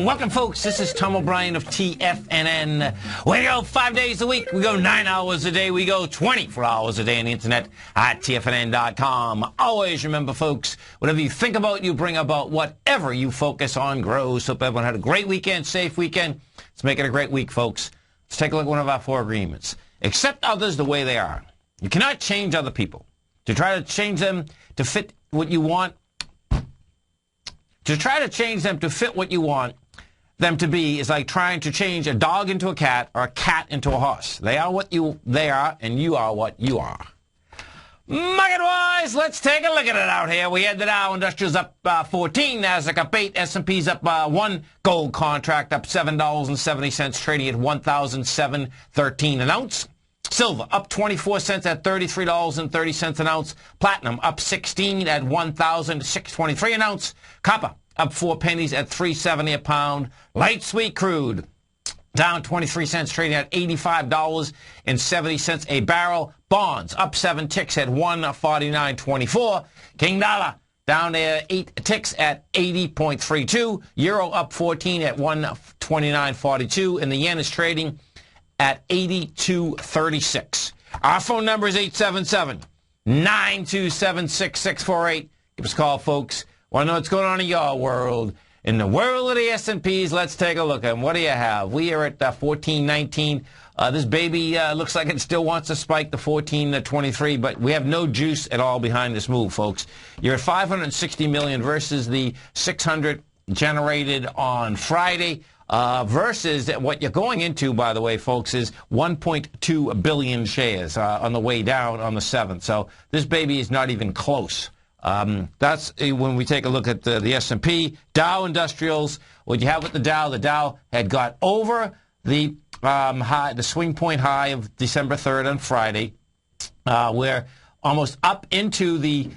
Welcome, folks. This is Tom O'Brien of TFNN. We go 5 days a week. We go 9 hours a day. We go 24 hours a day on the internet at TFNN.com. Always remember, folks, whatever you think about, you bring about. Whatever you focus on grows. Hope everyone had a great weekend, safe weekend. Let's make it a great week, folks. Let's take a look at one of our 4 agreements. Accept others the way they are. You cannot change other people. To try to change them to fit what you want, to try to change them to fit what you want them to be is like trying to change a dog into a cat or a cat into a horse. They are what they are, and you are what you are. Market-wise, let's take a look at it out here. We had the Dow Industrials up 14, Nasdaq up 8, S&P's up 1, gold contract up $7.70, trading at $1,713 an ounce. Silver up 24 cents at $33.30 an ounce. Platinum up 16 at $1,623 an ounce. Copper up 4 pennies at $3.70 a pound. Light sweet crude down 23 cents, trading at $85.70 a barrel. Bonds up 7 ticks at $149.24. King dollar down 8 ticks at 80.32. Euro up 14 at 129.42, and the yen is trading at 82.36. Our phone number is 877-927-6648. Give us a call, folks. Want to know what's going on in your world? In the world of the S&Ps, let's take a look at them. What do you have? We are at 14.19. This baby looks like it still wants to spike to 14.23, but we have no juice at all behind this move, folks. You're at 560 million versus the 600 generated on Friday. Versus what you're going into, by the way, folks, is 1.2 billion shares on the way down on the 7th. So this baby is not even close. That's when we take a look at the S&P. Dow Industrials, what you have with the Dow had got over the high, the swing point high of December 3rd on Friday. We're almost up into the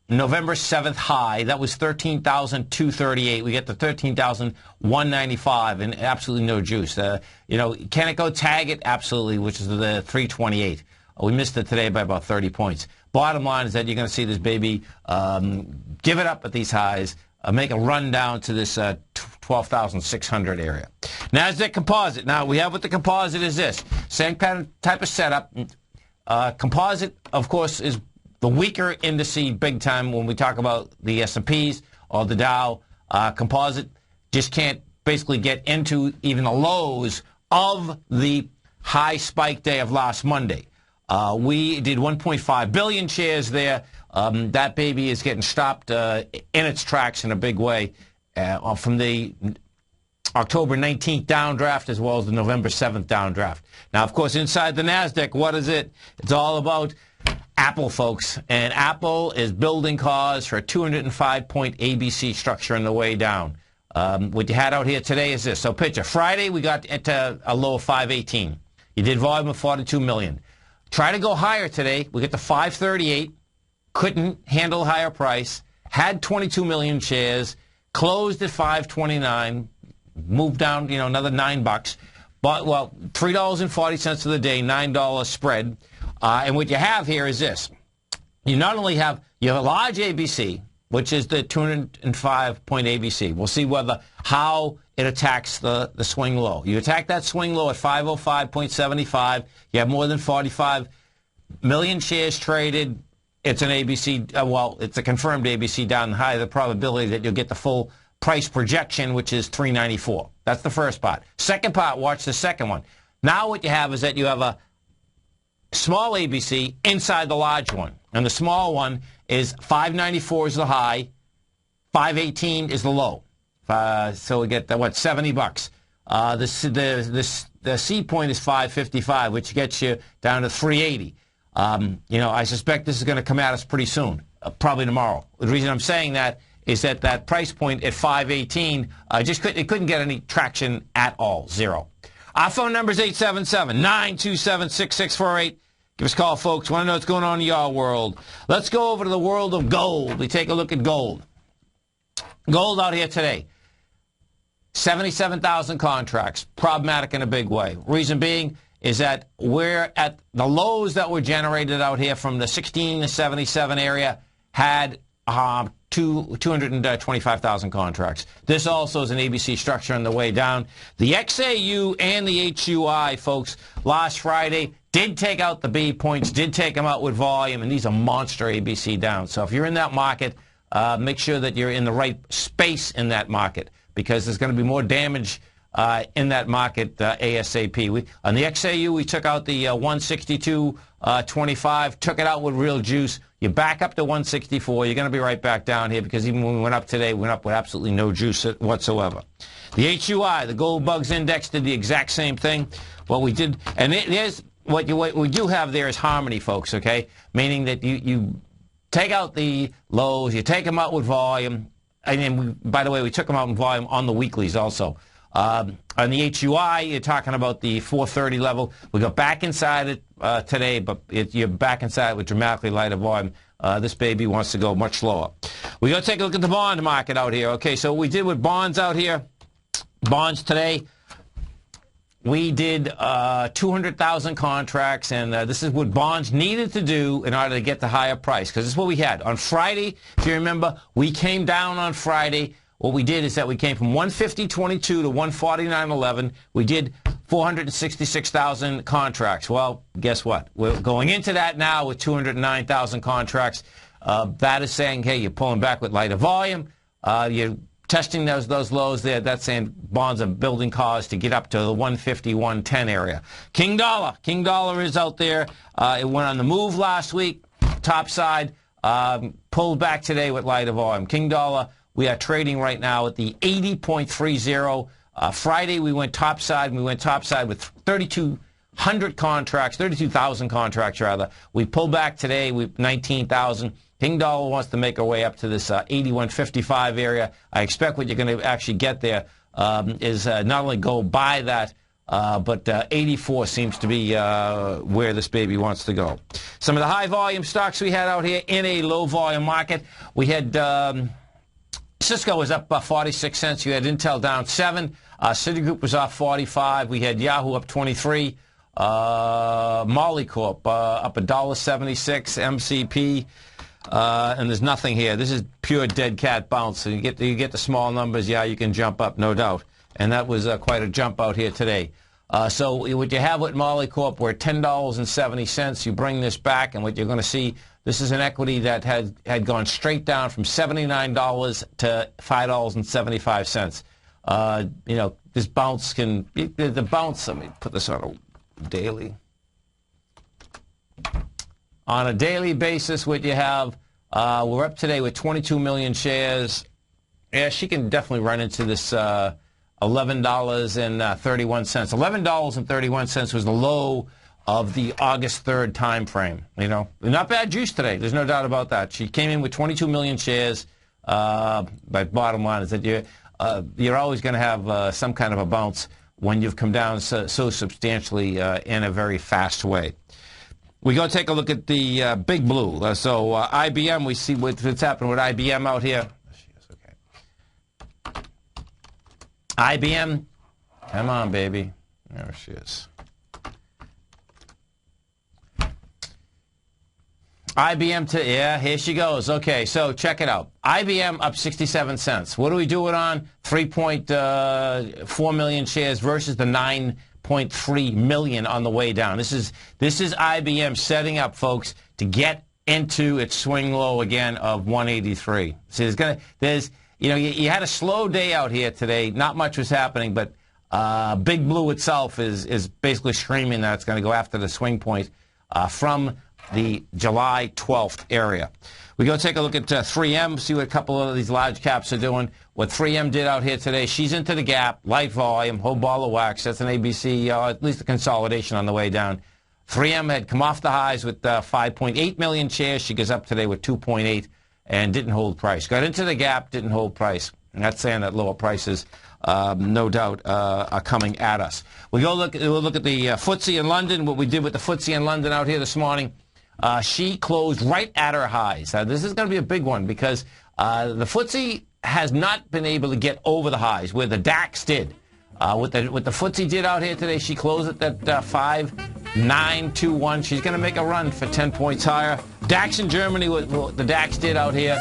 November 7th high. That was 13,238. We get to 13,195, and absolutely no juice. Can it go tag it? Absolutely, which is the 328. We missed it today by about 30 points. Bottom line is that you're going to see this baby give it up at these highs, make a run down to this 12,600 area. Nasdaq Composite. Now, we have what the composite is this. Same type of setup. Composite, of course, is the weaker indice big time when we talk about the S&Ps or the Dow. Composite just can't basically get into even the lows of the high spike day of last Monday. We did 1.5 billion shares there. That baby is getting stopped in its tracks in a big way from the October 19th downdraft as well as the November 7th downdraft. Now, of course, inside the Nasdaq, what is it? It's all about Apple, folks, and Apple is building cause for a 205-point ABC structure on the way down. What you had out here today is this. So picture, Friday we got into a low of 518. You did volume of 42 million. Try to go higher today. We get to 538. Couldn't handle a higher price. Had 22 million shares. Closed at 529. Moved down, another $9. But, well, $3.40 of the day, $9 spread. And what you have here is this. You not only have, you have a large ABC, which is the 205-point ABC. We'll see how it attacks the swing low. You attack that swing low at 505.75. You have more than 45 million shares traded. It's an ABC, it's a confirmed ABC down high. The probability that you'll get the full price projection, which is 394. That's the first part. Second part, watch the second one. Now what you have is that you have a small ABC inside the large one. And the small one is 594 is the high, 518 is the low. So we get, $70. The C point is 555, which gets you down to 380. I suspect this is going to come at us pretty soon, probably tomorrow. The reason I'm saying that is that price point at 518 it couldn't get any traction at all, zero. Our phone number is 877-927-6648. Give us a call, folks. Want to know what's going on in your world. Let's go over to the world of gold. We take a look at gold. Gold out here today. 77,000 contracts. Problematic in a big way. Reason being is that we're at the lows that were generated out here from the 16 to 77 area had 225,000 contracts. This also is an ABC structure on the way down. The XAU and the HUI, folks, last Friday did take out the B points, did take them out with volume, and these are monster ABC downs. So if you're in that market, make sure that you're in the right space in that market, because there's going to be more damage in that market ASAP. On the XAU, we took out the 162.25, took it out with real juice. You back up to 164, you're going to be right back down here, because even when we went up today, we went up with absolutely no juice whatsoever. The HUI, the Gold Bugs Index, did the exact same thing. What we did, and there's what we do have there is harmony, folks, okay? Meaning that you take out the lows, you take them out with volume, and then, by the way, we took them out in volume on the weeklies also. On the HUI, you're talking about the 430 level. We got back inside it today, but you're back inside with dramatically lighter volume. This baby wants to go much slower. We're going to take a look at the bond market out here. Okay, so what we did with bonds out here, bonds today, we did 200,000 contracts, and this is what bonds needed to do in order to get the higher price, because this is what we had. On Friday, if you remember, we came down on Friday. What we did is that we came from 150.22 to 149.11. We did 466,000 contracts. Well, guess what? We're going into that now with 209,000 contracts. That is saying, hey, you're pulling back with lighter volume. You're testing those lows there. That's saying bonds are building cause to get up to the 150, 110 area. King Dollar is out there. It went on the move last week, top side, pulled back today with lighter volume. King Dollar, we are trading right now at the 80.30. Friday, we went topside. We went topside with 3,200 contracts, 32,000 contracts, rather. We pulled back today with 19,000. King Dollar wants to make our way up to this 81.55 area. I expect what you're going to actually get there is not only go by that, but 84 seems to be where this baby wants to go. Some of the high-volume stocks we had out here in a low-volume market, we had Cisco was up 46 cents. You had Intel down 7. Citigroup was off 45. We had Yahoo up 23. Molycorp up $1.76. MCP. And there's nothing here. This is pure dead cat bounce. So you get the small numbers, yeah, you can jump up, no doubt. And that was quite a jump out here today. So what you have with Molycorp, we're at $10.70. You bring this back, and what you're going to see, this is an equity that had gone straight down from $79 to $5.75. You know, this bounce can, the bounce, let me put this on a daily. On a daily basis, what you have, we're up today with 22 million shares. Yeah, she can definitely run into this $11.31. $11.31 was the low of the August 3rd time frame. You know, not bad juice today. There's no doubt about that. She came in with 22 million shares. But bottom line is that you're always going to have some kind of a bounce when you've come down so substantially in a very fast way. We go take a look at the Big Blue. IBM, we see what's happening with IBM out here. Okay. IBM, come on, baby. There she is. IBM, yeah, here she goes. Okay, so check it out. IBM up 67 cents. What do we do it on? 3.4 million shares versus the 9.3 million on the way down. This is IBM setting up, folks, to get into its swing low again of 183. So you had a slow day out here today. Not much was happening, but Big Blue itself is basically screaming that it's going to go after the swing point from the July 12th area. We go take a look at 3M, see what a couple of these large caps are doing. What 3M did out here today, she's into the gap, light volume, whole ball of wax. That's an ABC, at least a consolidation on the way down. 3M had come off the highs with 5.8 million shares. She goes up today with 2.8 and didn't hold price. Got into the gap, didn't hold price. And that's saying that lower prices, no doubt, are coming at us. We'll look at the FTSE in London, what we did with the FTSE in London out here this morning. She closed right at her highs. This is going to be a big one because the FTSE has not been able to get over the highs where the DAX did. What the FTSE did out here today, she closed at that 5,921. She's going to make a run for 10 points higher. DAX in Germany, what the DAX did out here,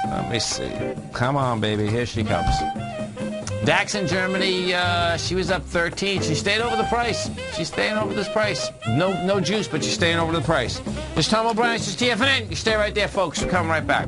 Let me see. Come on, baby. Here she comes. DAX in Germany, she was up 13. She stayed over the price. She's staying over this price. No juice, but she's staying over the price. It's Tom O'Brien. It's TFNN. You stay right there, folks. We'll come right back.